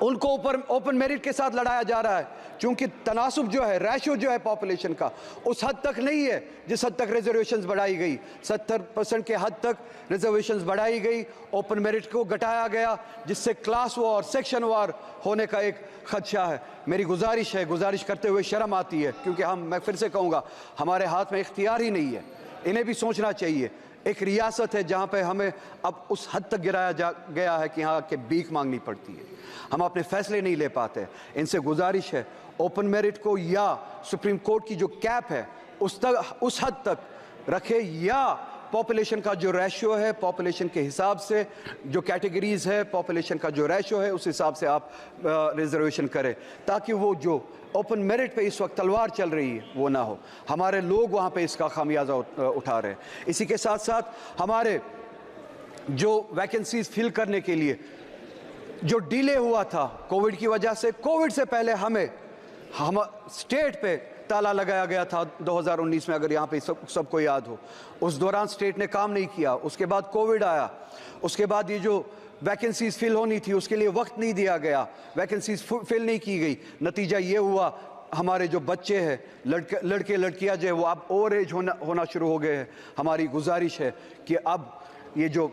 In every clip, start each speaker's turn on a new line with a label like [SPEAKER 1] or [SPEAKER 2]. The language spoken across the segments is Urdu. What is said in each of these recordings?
[SPEAKER 1] ان کو اوپن میرٹ کے ساتھ لڑایا جا رہا ہے، چونکہ تناسب جو ہے، ریشو جو ہے پاپولیشن کا اس حد تک نہیں ہے جس حد تک ریزرویشنز بڑھائی گئی، 70% کے حد تک ریزرویشنز بڑھائی گئی، اوپن میرٹ کو گھٹایا گیا، جس سے کلاس وار، سیکشن وار ہونے کا ایک خدشہ ہے۔ میری گزارش کرتے ہوئے شرم آتی ہے، کیونکہ میں پھر سے کہوں گا، ہمارے ہاتھ میں اختیار ہی نہیں ہے، انہیں بھی سوچنا چاہیے۔ ایک ریاست ہے جہاں پہ ہمیں اب اس حد تک گرایا گیا ہے کہ یہاں کے بھیک مانگنی پڑتی ہے، ہم اپنے فیصلے نہیں لے پاتے۔ ان سے گزارش ہے اوپن میرٹ کو یا سپریم کورٹ کی جو کیپ ہے اس حد تک رکھے، یا پاپولیشن کا جو ریشو ہے، پاپولیشن کے حساب سے جو کیٹیگریز ہے، پاپولیشن کا جو ریشو ہے اس حساب سے آپ ریزرویشن کریں، تاکہ وہ جو اوپن میرٹ پہ اس وقت تلوار چل رہی ہے وہ نہ ہو۔ ہمارے لوگ وہاں پہ اس کا خمیازہ اٹھا رہے ہیں۔ اسی کے ساتھ ساتھ ہمارے جو ویکنسیز فل کرنے کے لیے جو ڈیلے ہوا تھا کووڈ کی وجہ سے، کووڈ سے پہلے ہم اسٹیٹ پہ تالا لگایا گیا تھا 2019 میں، اگر یہاں پہ سب کو یاد ہو، اس دوران اسٹیٹ نے کام نہیں کیا۔ اس کے بعد کووڈ آیا، اس کے بعد یہ جو ویکنسیز فل ہونی تھی اس کے لیے وقت نہیں دیا گیا، ویکنسیز فل نہیں کی گئی، نتیجہ یہ ہوا ہمارے جو بچے ہیں، لڑکے لڑکیاں جو ہے وہ اب اوور ایج ہونا شروع ہو گئے ہیں۔ ہماری گزارش ہے کہ اب یہ جو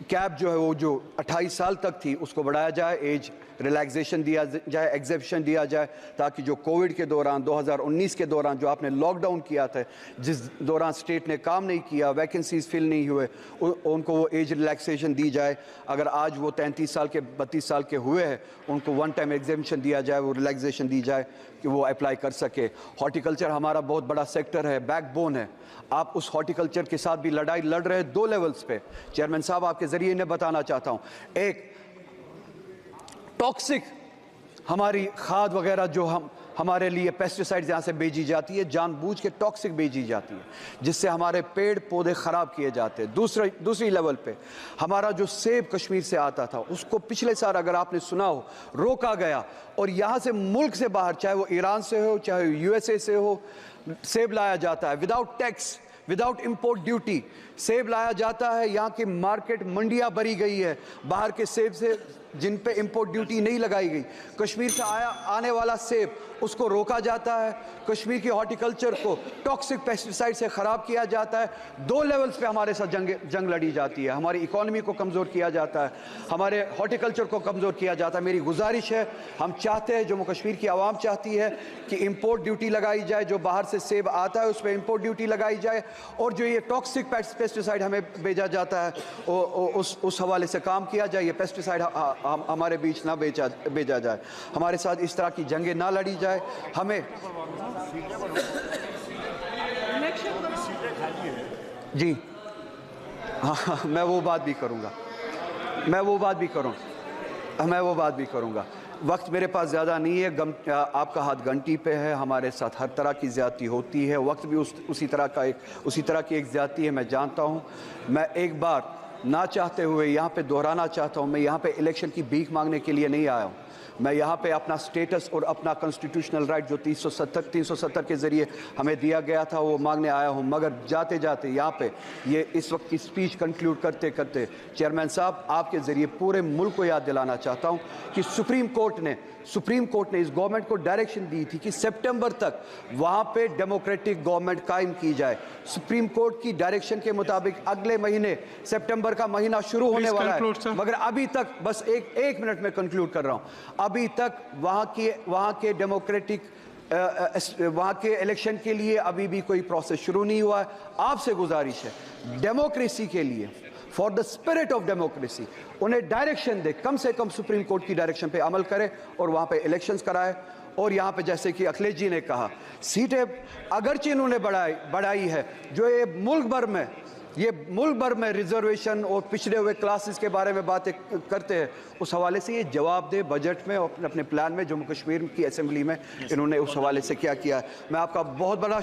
[SPEAKER 1] کیپ جو ہے وہ جو 28 سال تک تھی اس کو بڑھایا جائے، ایج ریلیکسیشن دیا جائے، ایگزیپشن دیا جائے، تاکہ جو کووڈ کے دوران 2019 کے دوران جو آپ نے لاک ڈاؤن کیا تھا، جس دوران اسٹیٹ نے کام نہیں کیا، ویکنسیز فل نہیں ہوئے، ان کو وہ ایج ریلیکسیشن دی جائے۔ اگر آج وہ 33 سال کے 32 سال کے ہوئے ہیں، ان کو ون ٹائم ایگزیپشن دیا جائے، وہ ریلیکسیشن دی جائے کہ وہ اپلائی کر سکے۔ ہارٹیکلچر ہمارا بہت بڑا سیکٹر ہے، بیک بون ہے، آپ اس ہارٹیکلچر کے ساتھ بھی لڑائی لڑ رہے ہیں 2 لیولز پہ۔ چیئرمین صاحب آپ کے ذریعے انہیں بتانا چاہتا ہوں، ایک ٹاکسک ہماری کھاد وغیرہ جو ہمارے لیے پیسٹیسائڈز یہاں سے بھیجی جاتی ہے، جان بوجھ کے ٹاکسک بھیجی جاتی ہے، جس سے ہمارے پیڑ پودے خراب کیے جاتے ہیں۔ دوسری لیول پہ ہمارا جو سیب کشمیر سے آتا تھا اس کو پچھلے سال اگر آپ نے سنا ہو روکا گیا، اور یہاں سے ملک سے باہر، چاہے وہ ایران سے ہو چاہے USA سے ہو، سیب لایا جاتا ہے without tax, without import duty سیب لایا جاتا ہے۔ یہاں کی مارکیٹ منڈیاں بھری گئی ہے باہر کے سیب سے جن پہ امپورٹ ڈیوٹی نہیں لگائی گئی۔ کشمیر سے آنے والا سیب اس کو روکا جاتا ہے، کشمیر کی ہارٹیکلچر کو ٹاکسک پیسٹیسائڈ سے خراب کیا جاتا ہے۔ 2 لیولز پہ ہمارے ساتھ جنگ لڑی جاتی ہے، ہماری اکانومی کو کمزور کیا جاتا ہے، ہمارے ہارٹیکلچر کو کمزور کیا جاتا ہے۔ میری گزارش ہے، ہم چاہتے ہیں، جموں کشمیر کی عوام چاہتی ہے کہ امپورٹ ڈیوٹی لگائی جائے، جو باہر سے سیب آتا ہے اس پہ امپورٹ ڈیوٹی لگائی جائے، اور جو یہ ٹاکسک پیسٹیسائڈ ہمیں بھیجا جاتا ہے اس حوالے سے کام کیا جائے، یہ پیسٹیسائڈ ہمارے بیچ نہ بھیجا جائے، ہمارے ساتھ اس طرح کی جنگیں نہ لڑی جائے۔ ہمیں جی ہاں، میں وہ بات بھی کروں گا۔ وقت میرے پاس زیادہ نہیں ہے، آپ کا ہاتھ گھنٹی پہ ہے، ہمارے ساتھ ہر طرح کی زیادتی ہوتی ہے، وقت بھی اسی طرح کی ایک زیادتی ہے، میں جانتا ہوں۔ میں ایک بار نہ چاہتے ہوئے یہاں پہ دہرانا چاہتا ہوں، میں یہاں پہ الیکشن کی بھیک مانگنے کے لیے نہیں آیا ہوں، میں یہاں پہ اپنا سٹیٹس اور اپنا کنسٹیٹیوشنل رائٹ جو 370 کے ذریعے ہمیں دیا گیا تھا وہ مانگنے آیا ہوں۔ مگر جاتے جاتے یہاں پہ یہ اس وقت کی سپیچ کنکلیوڈ کرتے چیئرمین صاحب آپ کے ذریعے پورے ملک کو یاد دلانا چاہتا ہوں کہ سپریم کورٹ نے اس گورنمنٹ کو ڈائریکشن دی تھی کہ سپٹمبر تک وہاں پہ ڈیموکریٹک گورنمنٹ قائم کی جائے۔ سپریم کورٹ کی ڈائریکشن کے مطابق اگلے مہینے سپٹمبر کا مہینہ شروع ہونے والا ہے، مگر ابھی تک بس ایک منٹ میں کنکلیوڈ کر رہا ہوں، ابھی تک وہاں کے ڈیموکریٹک وہاں کے الیکشن کے لیے ابھی بھی کوئی پروسیس شروع نہیں ہوا ہے۔ آپ سے گزارش ہے ڈیموکریسی کے لیے، for the spirit of democracy, انہیں ڈائریکشن دے، کم سے کم سپریم کورٹ کی ڈائریکشن پہ عمل کرے اور وہاں پہ الیکشنز کرائے۔ اور یہاں پہ جیسے کہ اکھلیش جی نے کہا، سیٹیں اگرچہ انہوں نے بڑھائی ہے، جو یہ ملک بھر میں ریزرویشن اور پچھڑے ہوئے کلاسز کے بارے میں باتیں کرتے ہیں، اس حوالے سے یہ جواب دے بجٹ میں اور اپنے پلان میں جموں کشمیر کی اسمبلی میں انہوں نے اس حوالے سے کیا ہے۔ میں آپ کا بہت بڑا